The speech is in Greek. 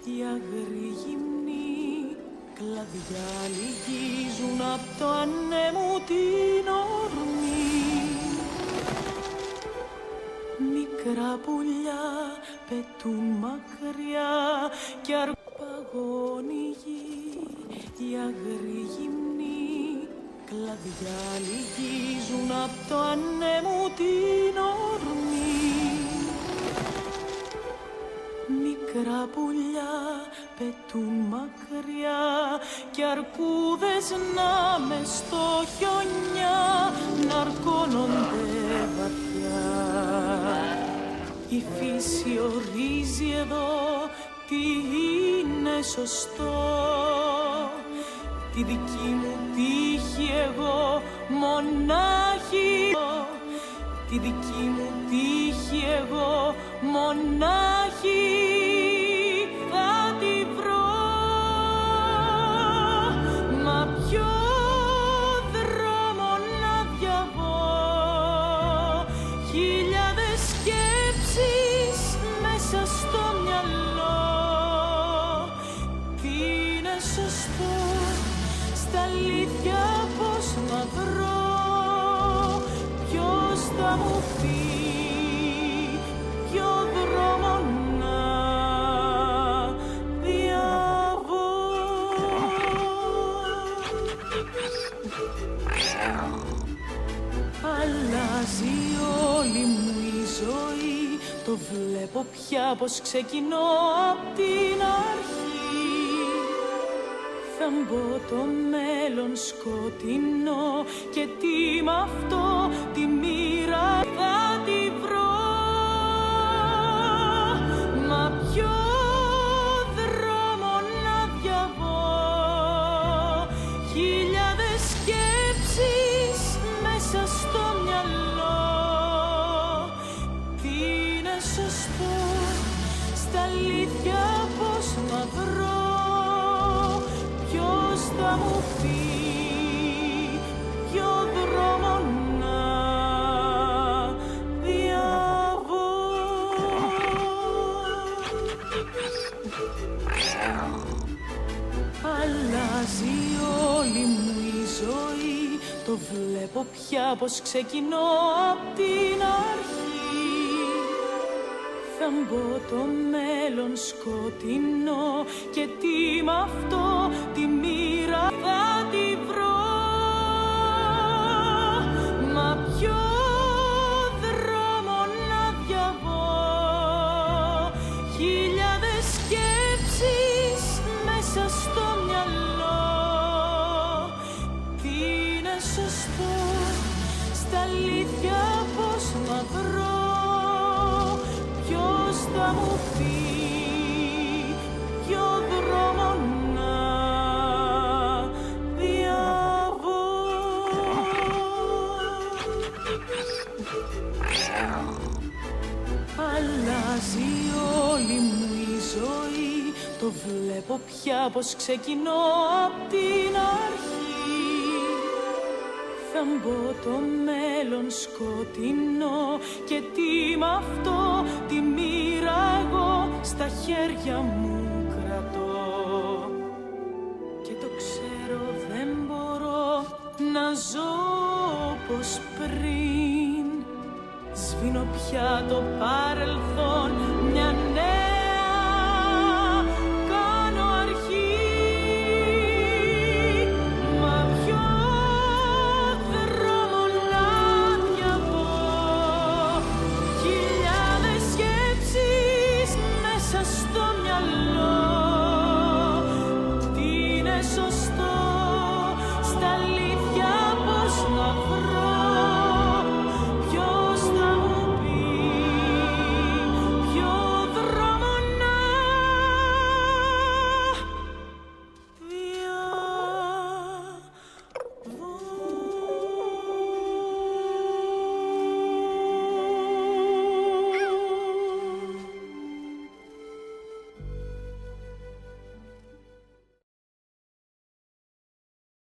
Οι αγροί γυμνοί κλαδιά λυγίζουν απ' το ανέμου την ορμή. Μικρά πουλιά πετούν μακριά κι αρπαγώνει η γη. Οι αγροί γυμνοί κλαδιά λυγίζουν απ' το ανέμου την ορμή. Μικρά πουλιά πετούν μακριά κι αρκούδες να μες στο χιονιά ναρκώνονται βαθιά. Η φύση ορίζει εδώ τι είναι σωστό. Τη δική μου τύχη εγώ μονάχη, τη δική μου τύχη εγώ μονάχη θα τη βρω. Μα ποιο δρόμο να διαβώ, χιλιάδες σκέψεις μέσα στο μυαλό. Τι είναι σωστό, στα αλήθεια πώς να βρω, ποιος θα μου πει ποιο δρόμο να διαβώ. Αλλάζει όλη μου η ζωή, το βλέπω πια πως ξεκινώ απ' την αρχή. Θα μπω το μέλλον σκοτεινό και τι μ' αυτό τη μοίρα θα τη βρω. Μα ποιο δρόμο να διαβώ, χιλιάδες σκέψεις μέσα στο μυαλό. Τι είναι σωστό, στα αλήθεια πώς να βρω, ποιος θα μου πει ποιο δρόμο να διαβώ. Αλλάζει όλη μου η ζωή, το βλέπω πια πως ξεκινώ απ' την αρχή. Θα μπω το μέλλον σκοτεινό και τι μ' αυτό τη μοίρα θα τη βρω. Μα ποιο δρόμο να διαβώ, χιλιάδες σκέψεις μέσα στο μυαλό. Τι είναι σωστό, στα αλήθεια πώς να βρω, ποιος θα μου πει ποιο δρόμο να διαβώ. Αλλάζει όλη μου η ζωή, το βλέπω πια πως ξεκινώ απ' την αρχή. Θα μπω το μέλλον σκοτεινό και τι μ' αυτό τη μοίρα εγώ στα χέρια μου κρατώ. Και το ξέρω δεν μπορώ να ζω όπως πριν. Σβήνω πια το παρελθόν